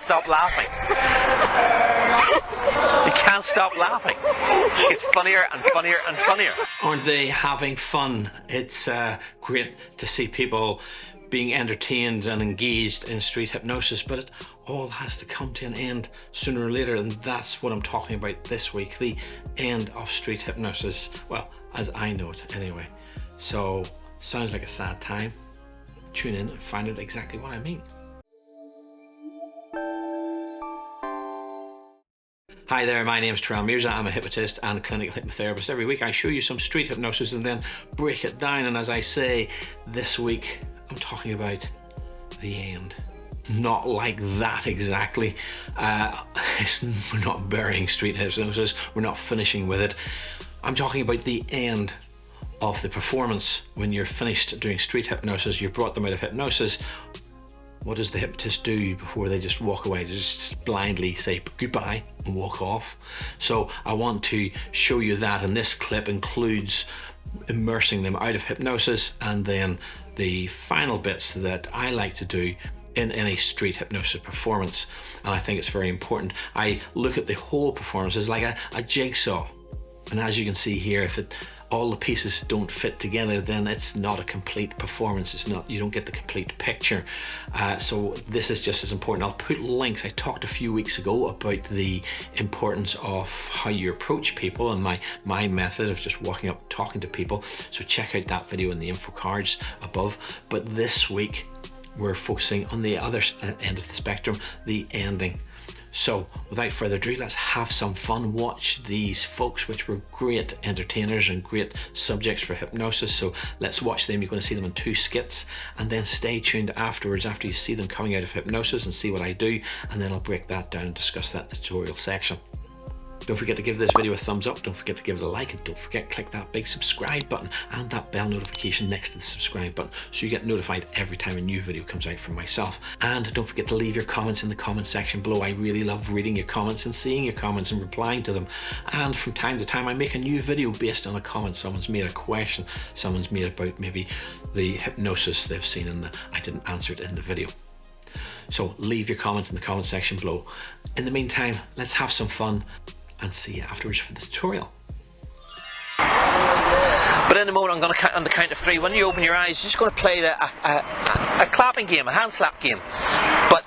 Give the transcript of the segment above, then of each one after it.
stop laughing. You can't stop laughing. It's funnier and funnier and funnier. Aren't they having fun? It's great to see people being entertained and engaged in street hypnosis, but it all has to come to an end sooner or later, and that's what I'm talking about this week, the end of street hypnosis. Well, as I know it anyway. So, sounds like a sad time. Tune in and find out exactly what I mean. Hi there, my name is Turan Mirza. I'm a hypnotist and clinical hypnotherapist. Every week I show you some street hypnosis and then break it down, and as I say, this week I'm talking about the end. Not like that exactly. We're not burying street hypnosis, we're not finishing with it. I'm talking about the end of the performance. When you're finished doing street hypnosis, you've brought them out of hypnosis, what does the hypnotist do before they just walk away? They just blindly say goodbye and walk off. So I want to show you that, and this clip includes immersing them out of hypnosis and then the final bits that I like to do in any street hypnosis performance, and I think it's very important. I look at the whole performance as like a jigsaw, and as you can see here, if all the pieces don't fit together, then it's not a complete performance. It's not, you don't get the complete picture. So this is just as important. I'll put links. I talked a few weeks ago about the importance of how you approach people and my method of just walking up talking to people. So check out that video in the info cards above. But this week we're focusing on the other end of the spectrum, the ending. So without further ado, let's have some fun. Watch these folks, which were great entertainers and great subjects for hypnosis. So let's watch them. You're going to see them in 2 skits, and then stay tuned afterwards after you see them coming out of hypnosis and see what I do, and then I'll break that down and discuss that in the tutorial section. Don't forget to give this video a thumbs up, don't forget to give it a like, and don't forget to click that big subscribe button and that bell notification next to the subscribe button so you get notified every time a new video comes out from myself. And don't forget to leave your comments in the comment section below. I really love reading your comments and seeing your comments and replying to them. And from time to time I make a new video based on a comment someone's made, a question someone's made about maybe the hypnosis they've seen and I didn't answer it in the video. So leave your comments in the comment section below. In the meantime, let's have some fun and see you afterwards for the tutorial. But in a moment I'm going to count on the count of 3. When you open your eyes, you're just going to play a clapping game, a hand slap game. But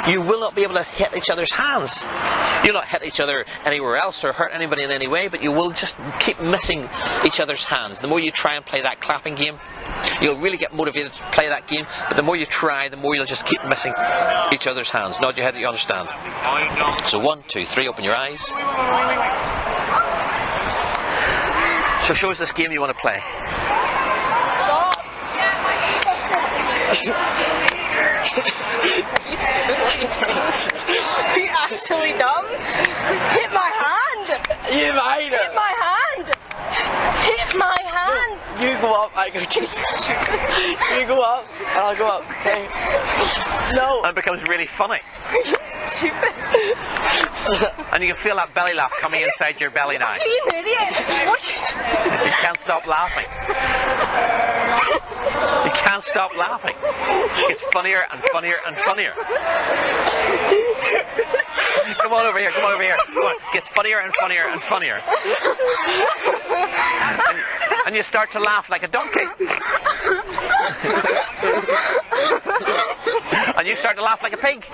you will not be able to hit each other's hands. You'll not hit each other anywhere else or hurt anybody in any way, but you will just keep missing each other's hands. The more you try and play that clapping game, you'll really get motivated to play that game, but the more you try, the more you'll just keep missing each other's hands. Nod your head that you understand. So 1, 2, 3, open your eyes. So show us this game you want to play. Are you actually dumb? Hit my hand! You made it! Hit my hand! Hit my hand! You go up, I go down. You go up, and I'll go up, okay? No! And it becomes really funny. Stupid. And you can feel that belly laugh coming inside your belly now. Are you an idiot? What are you You can't stop laughing. You can't stop laughing. It's funnier and funnier and funnier. Come on over here, come on over here. Come on. It gets funnier and funnier and funnier. And you start to laugh like a donkey. And you start to laugh like a pig.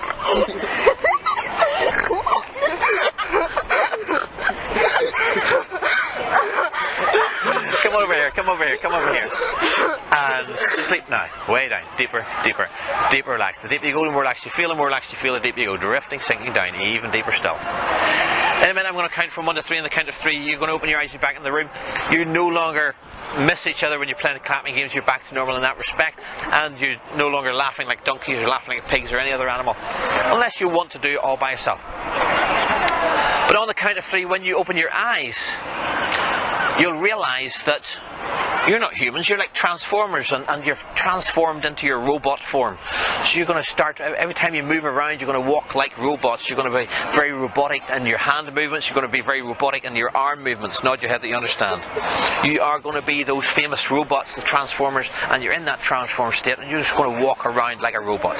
Come over here, come over here, come over here. And sleep now. Way down. Deeper, deeper, deeper relaxed. The deeper you go, the more relaxed you feel, the more relaxed you feel, the deeper you go. Drifting, sinking down, even deeper still. In a minute I'm going to count from 1 to 3. On the count of 3 you're going to open your eyes, you're back in the room. You no longer miss each other when you're playing clapping games. You're back to normal in that respect, and you're no longer laughing like donkeys or laughing like pigs or any other animal, unless you want to do it all by yourself. But on the count of 3, when you open your eyes, you'll realise that You're not humans, you're like transformers, and you're transformed into your robot form. So you're going to start, every time you move around, you're going to walk like robots. You're going to be very robotic in your hand movements, you're going to be very robotic in your arm movements. Nod your head that you understand. You are going to be those famous robots, the transformers, and you're in that transformed state, and you're just going to walk around like a robot.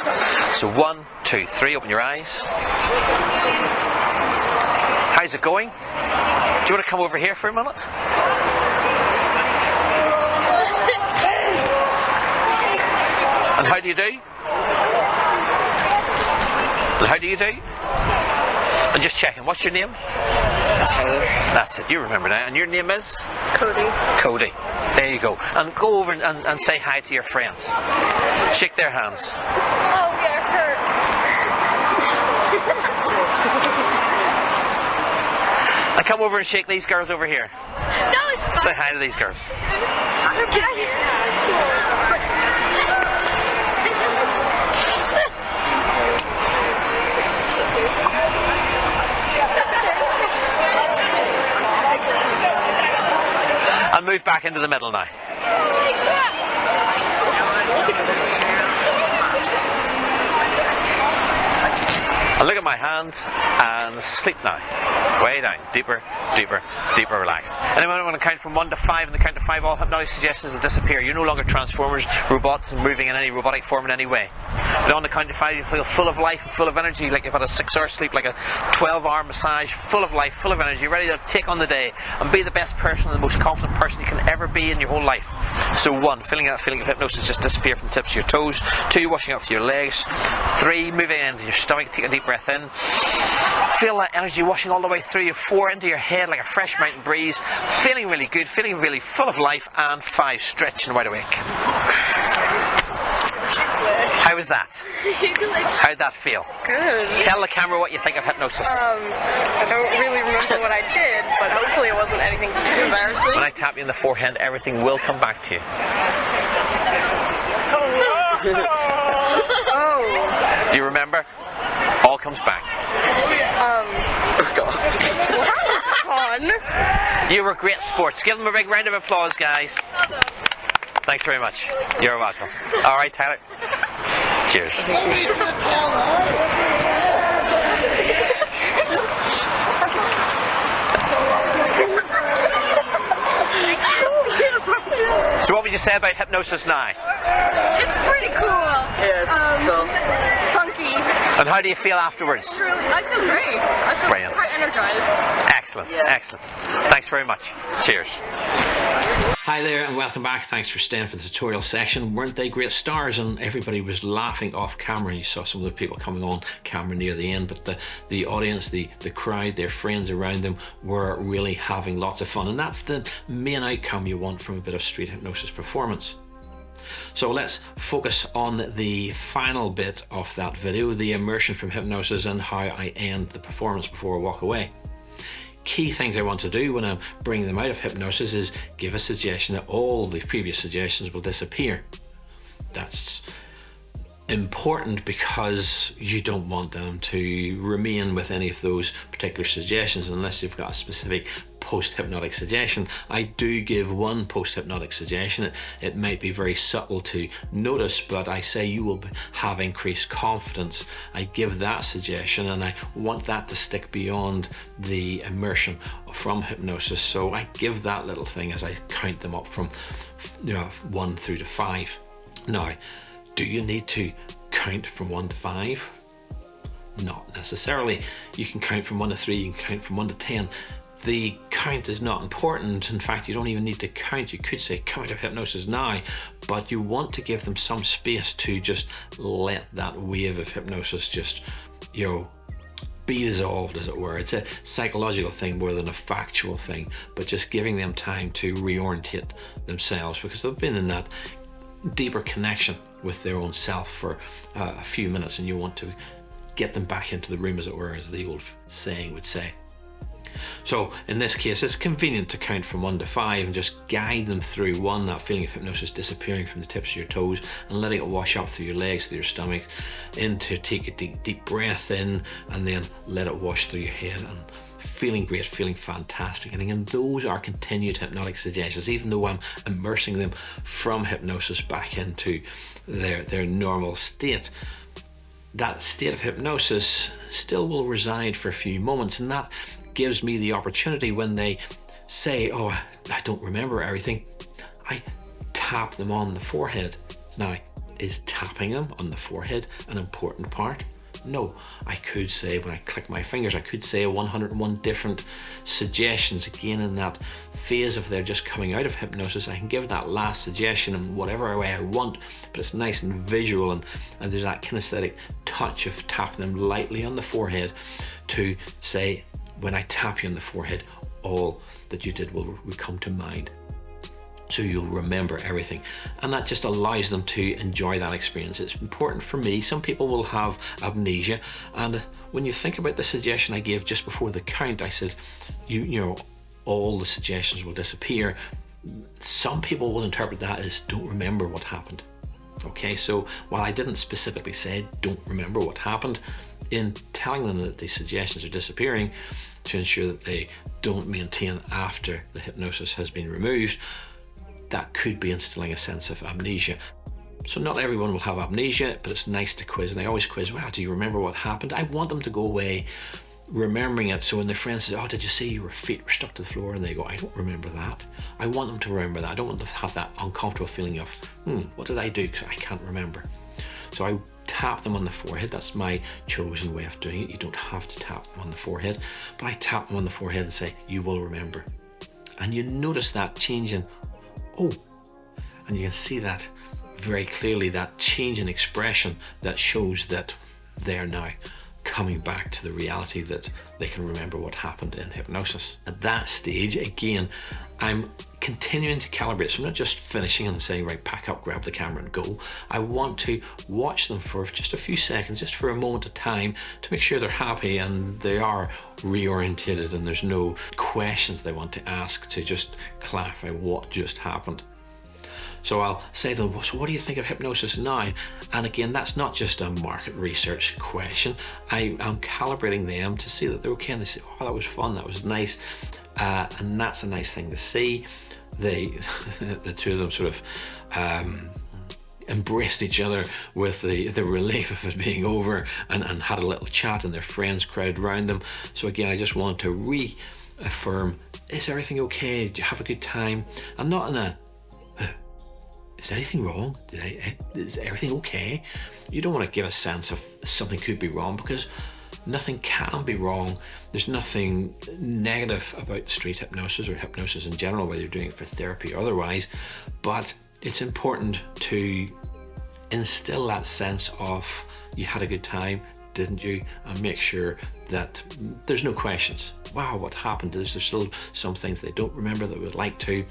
So 1, 2, 3, open your eyes. How's it going? Do you want to come over here for a minute? And how do you do? And how do you do? And just checking, what's your name? Tyler. That's it, you remember now. And your name is? Cody. Cody. There you go. And go over and say hi to your friends. Shake their hands. Oh, we are hurt. And come over and shake these girls over here. No, it's fine. Say hi to these girls. And move back into the middle now. And look at my hands and sleep now. Way down, deeper, deeper, deeper, relaxed. Anyone want to count from 1 to 5? And the count to 5, all hypnotic suggestions will disappear. You're no longer transformers, robots, and moving in any robotic form in any way. But on the count to 5, you feel full of life and full of energy, like you've had a 6-hour sleep, like a 12-hour massage, full of life, full of energy, ready to take on the day and be the best person, the most confident person you can ever be in your whole life. So 1, feeling that feeling of hypnosis just disappear from the tips of your toes. 2, washing up through your legs. 3, moving into your stomach, take a deep breath in. Feel that energy washing all the way through you. 4, into your head like a fresh mountain breeze. Feeling really good, feeling really full of life. And 5, stretch and wide awake. How was that? How'd that feel? Good. Tell the camera what you think of hypnosis. I don't really remember what I did, but hopefully it wasn't anything too embarrassing. When I tap you in the forehead, everything will come back to you. Oh. Do you remember? All comes back. That was fun. You were great sports. Give them a big round of applause, guys. Thanks very much. You're welcome. All right, Tyler. Cheers. So what would you say about hypnosis now? It's pretty cool. Yeah, it's cool. Funky. And how do you feel afterwards? I feel great. I feel Brilliant. quite energized. Excellent, excellent. Thanks very much. Cheers. Hi there and welcome back. Thanks for staying for the tutorial section. Weren't they great stars? And everybody was laughing off camera. You saw some of the people coming on camera near the end, but the audience, the crowd, their friends around them were really having lots of fun. And that's the main outcome you want from a bit of street hypnosis performance. So let's focus on the final bit of that video, the immersion from hypnosis and how I end the performance before I walk away. Key things I want to do when I'm bringing them out of hypnosis is give a suggestion that all the previous suggestions will disappear. That's important because you don't want them to remain with any of those particular suggestions unless you've got a specific post-hypnotic suggestion. I do give one post-hypnotic suggestion. It might be very subtle to notice, but I say you will have increased confidence. I give that suggestion and I want that to stick beyond the immersion from hypnosis. So I give that little thing as I count them up from 1 through to 5. Now, do you need to count from 1 to 5? Not necessarily. You can count from 1 to 3, you can count from 1 to 10. The count is not important. In fact, you don't even need to count. You could say come out of hypnosis now, but you want to give them some space to just let that wave of hypnosis just, be dissolved, as it were. It's a psychological thing more than a factual thing, but just giving them time to reorientate themselves because they've been in that deeper connection with their own self for a few minutes, and you want to get them back into the room, as it were, as the old saying would say. So in this case, it's convenient to count from 1 to 5 and just guide them through 1, that feeling of hypnosis disappearing from the tips of your toes and letting it wash up through your legs, through your stomach, into take a deep breath in and then let it wash through your head and feeling great, feeling fantastic. And again, those are continued hypnotic suggestions, even though I'm immersing them from hypnosis back into their normal state. That state of hypnosis still will reside for a few moments, and that gives me the opportunity when they say, oh, I don't remember everything, I tap them on the forehead. Now, is tapping them on the forehead an important part? No. I could say, when I click my fingers, I could say 101 different suggestions. Again, in that phase of they're just coming out of hypnosis, I can give that last suggestion in whatever way I want, but it's nice and visual, and there's that kinesthetic touch of tapping them lightly on the forehead to say, when I tap you on the forehead, all that you did will come to mind. So you'll remember everything, and that just allows them to enjoy that experience. It's important for me. Some people will have amnesia, and when you think about the suggestion I gave just before the count, I said, you know, all the suggestions will disappear. Some people will interpret that as don't remember what happened. Okay, so while I didn't specifically say don't remember what happened, in telling them that the suggestions are disappearing to ensure that they don't maintain after the hypnosis has been removed, that could be instilling a sense of amnesia. So not everyone will have amnesia, but it's nice to quiz, and I always quiz, wow, do you remember what happened? I want them to go away remembering it, so when their friend says, oh, did you see your feet were stuck to the floor? And they go, I don't remember that. I want them to remember that. I don't want them to have that uncomfortable feeling of, what did I do? Because I can't remember. So I tap them on the forehead. That's my chosen way of doing it. You don't have to tap them on the forehead, but I tap them on the forehead and say, you will remember. And you notice that change in, oh, and you can see that very clearly, that change in expression that shows that they're now coming back to the reality that they can remember what happened in hypnosis. At that stage, again, I'm continuing to calibrate. So I'm not just finishing and saying, right, pack up, grab the camera and go. I want to watch them for just a few seconds, just for a moment of time, to make sure they're happy and they are reorientated and there's no questions they want to ask to just clarify what just happened. So I'll say to them, so what do you think of hypnosis now? And again, that's not just a market research question. I'm calibrating them to see that they're okay, and they say, oh, that was fun, that was nice. And that's a nice thing to see. The two of them sort of embraced each other with the relief of it being over, and had a little chat, and their friends crowded around them. So again, I just want to reaffirm, is everything okay? Do you have a good time? And not in a, is anything wrong? Is everything okay? You don't want to give a sense of something could be wrong, because nothing can be wrong. There's nothing negative about street hypnosis or hypnosis in general, whether you're doing it for therapy or otherwise, but it's important to instill that sense of you had a good time, didn't you? And make sure that there's no questions. Wow, what happened? There's still some things they don't remember that would like to.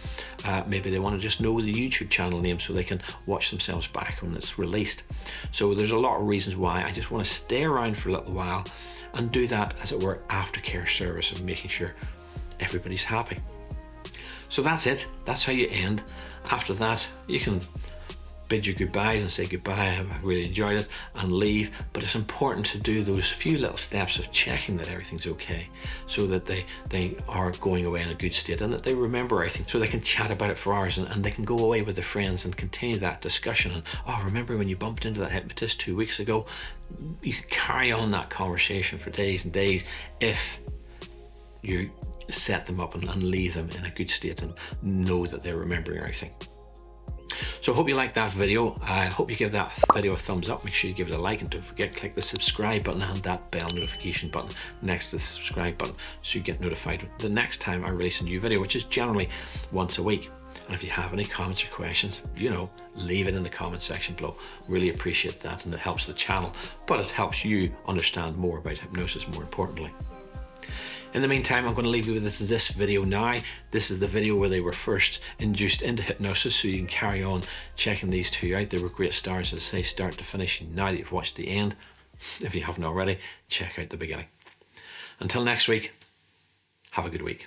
Maybe they want to just know the YouTube channel name so they can watch themselves back when it's released. So there's a lot of reasons why I just want to stay around for a little while and do that, as it were, aftercare service of making sure everybody's happy. So that's it. That's how you end. After that, you can bid your goodbyes and say goodbye, I really enjoyed it, and leave. But it's important to do those few little steps of checking that everything's okay, so that they are going away in a good state and that they remember everything, so they can chat about it for hours, and they can go away with their friends and continue that discussion. And, oh, remember when you bumped into that hypnotist 2 weeks ago? You can carry on that conversation for days and days if you set them up and leave them in a good state and know that they're remembering everything. So I hope you liked that video. I hope you give that video a thumbs up. Make sure you give it a like, and don't forget, click the subscribe button and that bell notification button next to the subscribe button so you get notified the next time I release a new video, which is generally once a week. And if you have any comments or questions, leave it in the comment section below. Really appreciate that, and it helps the channel, but it helps you understand more about hypnosis, more importantly. In the meantime, I'm going to leave you with this video now. This is the video where they were first induced into hypnosis, so you can carry on checking these two out. They were great stars, as I say, start to finish. Now that you've watched the end, if you haven't already, check out the beginning. Until next week, have a good week.